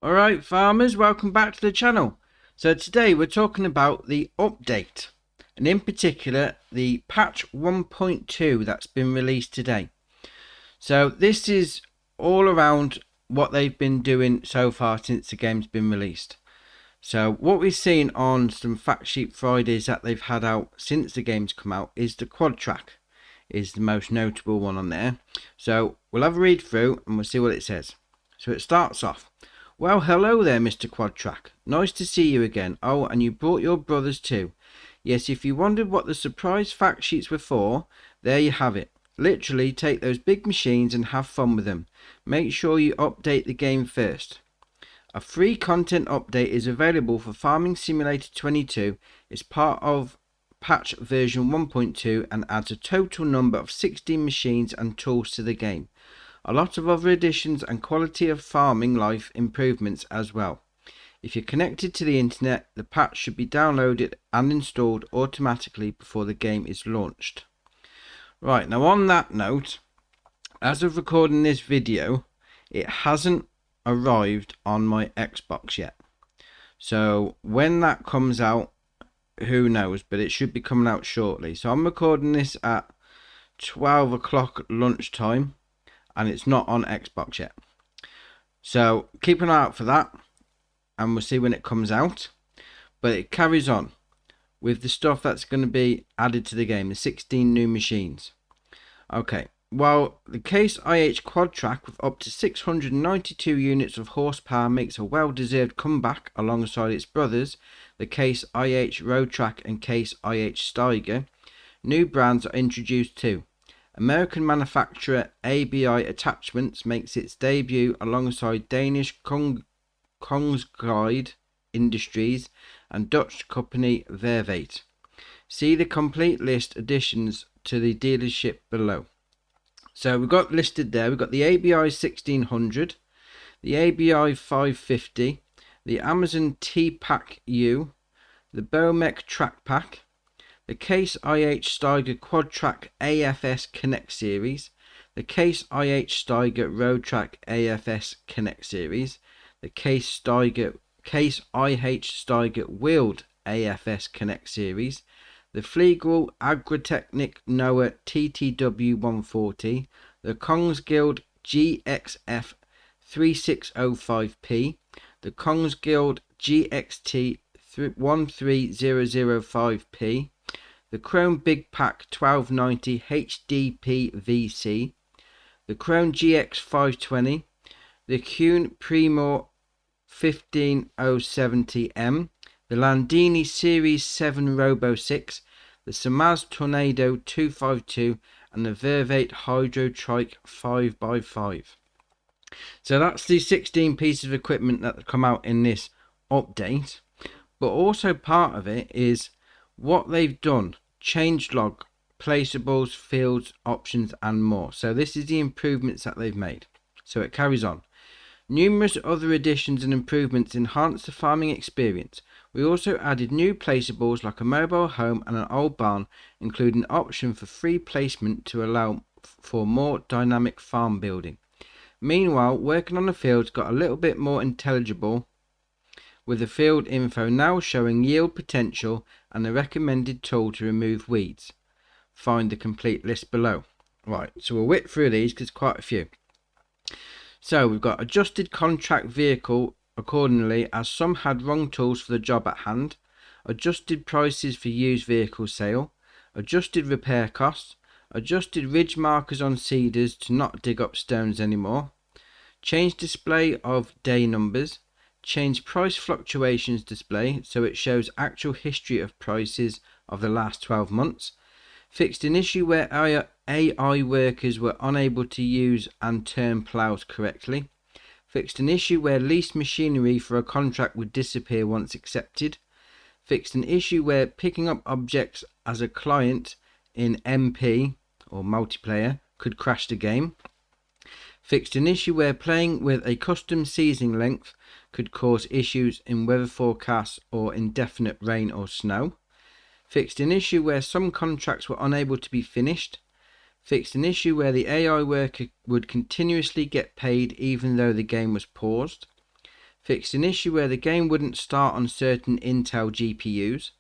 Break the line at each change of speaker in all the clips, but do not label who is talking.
Alright farmers, welcome back to the channel. So today we're talking about the update, and in particular the patch 1.2 that's been released today. So this is all around what they've been doing so far since the game's been released. So what we've seen on some fact sheet Fridays that they've had out since the game's come out is the quad track is the most notable one on there. So we'll have a read through and we'll see what it says. So it starts off. Well, hello there, Mr. Quadtrack. Nice to see you again. Oh, and you brought your brothers too. Yes, if you wondered what the surprise fact sheets were for, there you have it. Literally, take those big machines and have fun with them. Make sure you update the game first. A free content update is available for Farming Simulator 22. It's part of patch version 1.2 and adds a total number of 16 machines and tools to the game. A lot of other additions and quality of farming life improvements as well. If you're connected to the internet, the patch should be downloaded and installed automatically before the game is launched. Right, now on that note, as of recording this video, it hasn't arrived on my Xbox yet. So when that comes out, who knows, but it should be coming out shortly. So I'm recording this at 12 o'clock lunchtime. And it's not on Xbox yet. So keep an eye out for that and we'll see when it comes out. But it carries on with the stuff that's going to be added to the game, the 16 new machines. Okay, while the Case IH Quad Track with up to 692 units of horsepower makes a well-deserved comeback alongside its brothers, the Case IH Road Track and Case IH Steiger, new brands are introduced too. American manufacturer ABI Attachments makes its debut alongside Danish Kongsgaard Industries and Dutch company Vervaat. See the complete list additions to the dealership below. So we've got listed there, we've got the ABI 1600, the ABI 550, the Amazon T-Pack U, the Bomec Track Pack, the Case IH Steiger Quad Track AFS Connect Series, the Case IH Steiger Road Track AFS Connect Series, the Case IH Steiger Wheeled AFS Connect Series, the Flegel Agritechnic Noah TTW 140, the Kongsgaard GXF 3605P, the Kongsgaard GXT 13005P, the Krone Big Pack 1290 HDP VC, the Krone GX 520, the Kuhn Primor 15070M, the Landini Series 7 Robo 6, the Samaz Tornado 252 and the Vervaat Hydro Trike 5x5. So that's the 16 pieces of equipment that come out in this update, but also part of it is what they've done. Changelog, placeables, fields, options and more. So this is the improvements that they've made. So it carries on. Numerous other additions and improvements enhance the farming experience. We also added new placeables like a mobile home and an old barn, including an option for free placement to allow for more dynamic farm building. Meanwhile, working on the fields got a little bit more intelligible, with the field info now showing yield potential and the recommended tool to remove weeds. Find the complete list below. Right, so we'll whip through these because quite a few. So we've got adjusted contract vehicle accordingly as some had wrong tools for the job at hand, adjusted prices for used vehicle sale, adjusted repair costs, adjusted ridge markers on seeders to not dig up stones anymore, changed display of day numbers, change price fluctuations display so it shows actual history of prices of the last 12 months, fixed an issue where AI workers were unable to use and turn plows correctly, fixed an issue where leased machinery for a contract would disappear once accepted, fixed an issue where picking up objects as a client in MP or multiplayer could crash the game, fixed an issue where playing with a custom season length could cause issues in weather forecasts or indefinite rain or snow, fixed an issue where some contracts were unable to be finished, fixed an issue where the AI worker would continuously get paid even though the game was paused, Fixed an issue where the game wouldn't start on certain Intel GPUs.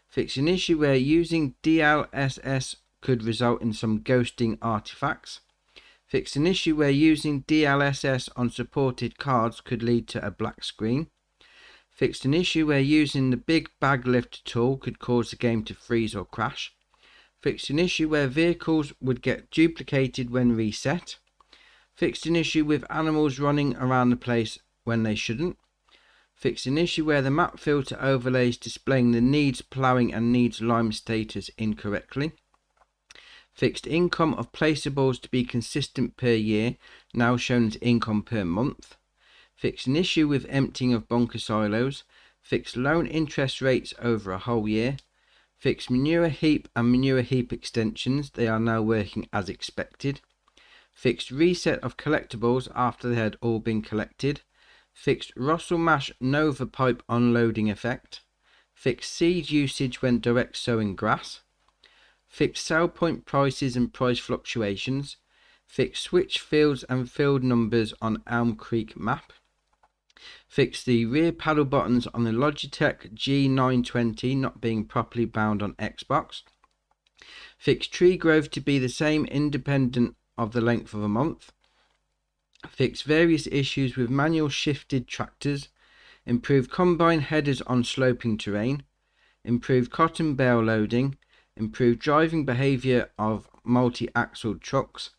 Fixed an issue where using DLSS could result in some ghosting artifacts. Fixed an issue where using DLSS on supported cards could lead to a black screen. Fixed an issue where using the big bag lift tool could cause the game to freeze or crash. Fixed an issue where vehicles would get duplicated when reset. Fixed an issue with animals running around the place when they shouldn't. Fixed an issue where the map filter overlays displaying the needs ploughing and needs lime status incorrectly. Fixed income of placeables to be consistent per year, now shown as income per month. Fixed an issue with emptying of bunker silos. Fixed loan interest rates over a whole year. Fixed manure heap and manure heap extensions, they are now working as expected. Fixed reset of collectibles after they had all been collected. Fixed Russell Mash Nova pipe unloading effect. Fixed seed usage when direct sowing grass. Fixed sell point prices and price fluctuations. Fixed switch fields and field numbers on Elm Creek map. Fixed the rear paddle buttons on the Logitech G920 not being properly bound on Xbox. Fixed tree growth to be the same independent of the length of a month. Fixed various issues with manual shifted tractors. Improved combine headers on sloping terrain. Improved cotton bale loading. Improved driving behavior of multi-axled trucks.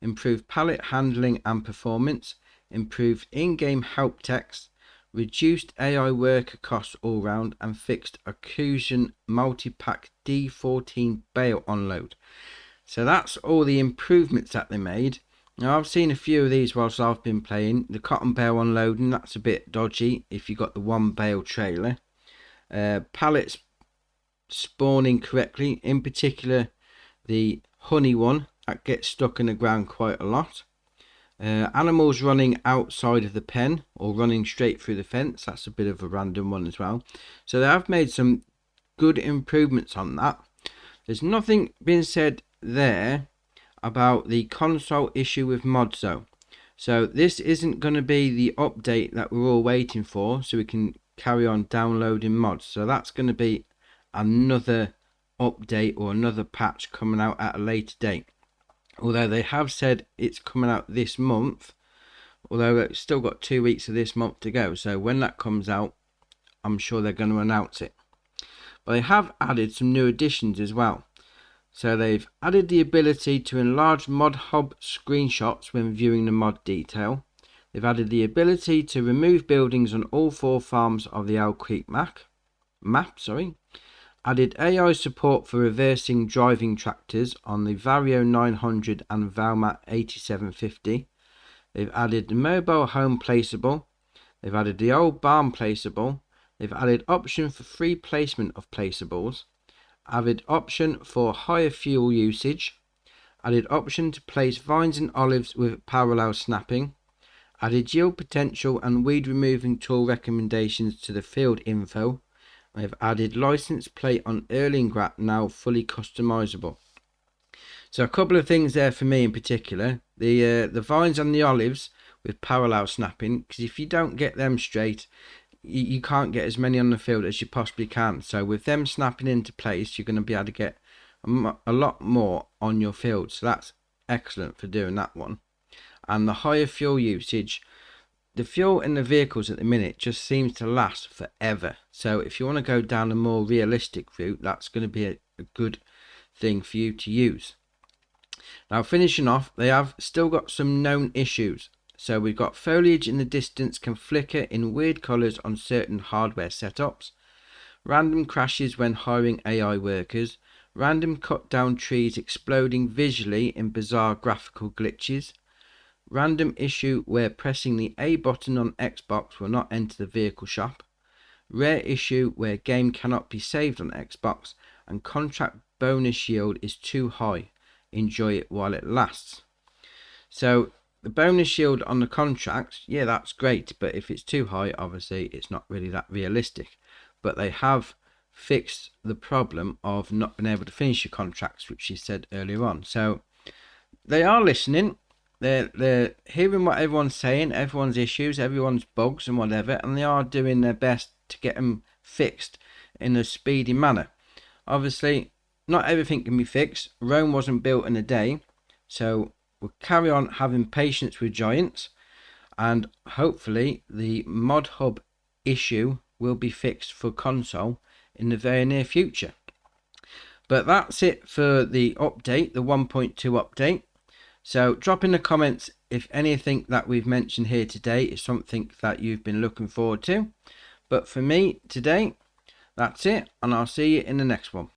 Improved pallet handling and performance. Improved in-game help text. Reduced AI worker costs all round, and fixed Occlusion multi-pack D14 bale unload. So that's all the improvements that they made. Now I've seen a few of these whilst I've been playing. The cotton bale unloading, that's a bit dodgy if you've got the one bale trailer. Pallets spawning correctly, in particular the honey one that gets stuck in the ground quite a lot. Animals running outside of the pen or running straight through the fence, that's a bit of a random one as well. So they have made some good improvements on that. There's nothing being said there about the console issue with mods though. So this isn't going to be the update that we're all waiting for so we can carry on downloading mods. So that's going to be another update or another patch coming out at a later date. Although they have said it's coming out this month, although it's still got 2 weeks of this month to go. So when that comes out, I'm sure they're going to announce it. But they have added some new additions as well. So they've added the ability to enlarge Mod Hub Screenshots when viewing the mod detail. They've added the ability to remove buildings on all 4 farms of the Elm Creek map. Added AI support for reversing driving tractors on the Vario 900 and Valmat 8750. They've added the mobile home placeable. They've added the old barn placeable. They've added option for free placement of placeables. Added option for higher fuel usage. Added option to place vines and olives with parallel snapping. Added yield potential and weed removing tool recommendations to the field info. They've added license plate on Erlingrat now fully customizable. So a couple of things there for me in particular. The vines and the olives with parallel snapping, because if you don't get them straight, you can't get as many on the field as you possibly can. So with them snapping into place, you're going to be able to get a lot more on your field. So that's excellent for doing that one. And the higher fuel usage. The fuel in the vehicles at the minute just seems to last forever. So if you want to go down a more realistic route, that's going to be a good thing for you to use. Now finishing off, they have still got some known issues. So we've got foliage in the distance can flicker in weird colours on certain hardware setups. Random crashes when hiring AI workers. Random cut down trees exploding visually in bizarre graphical glitches. Random issue where pressing the A button on Xbox will not enter the vehicle shop. Rare issue where game cannot be saved on Xbox. And contract bonus yield is too high. Enjoy it while it lasts. So the bonus yield on the contracts, yeah, that's great. But if it's too high, obviously it's not really that realistic. But they have fixed the problem of not being able to finish your contracts, which you said earlier on. So they are listening. they're hearing what everyone's saying, everyone's issues, everyone's bugs and whatever, and they are doing their best to get them fixed in a speedy manner. Obviously, not everything can be fixed. Rome wasn't built in a day, so we'll carry on having patience with Giants, and hopefully the Mod Hub issue will be fixed for console in the very near future. But that's it for the update, the 1.2 update. So drop in the comments if anything that we've mentioned here today is something that you've been looking forward to. But for me today, that's it, and I'll see you in the next one.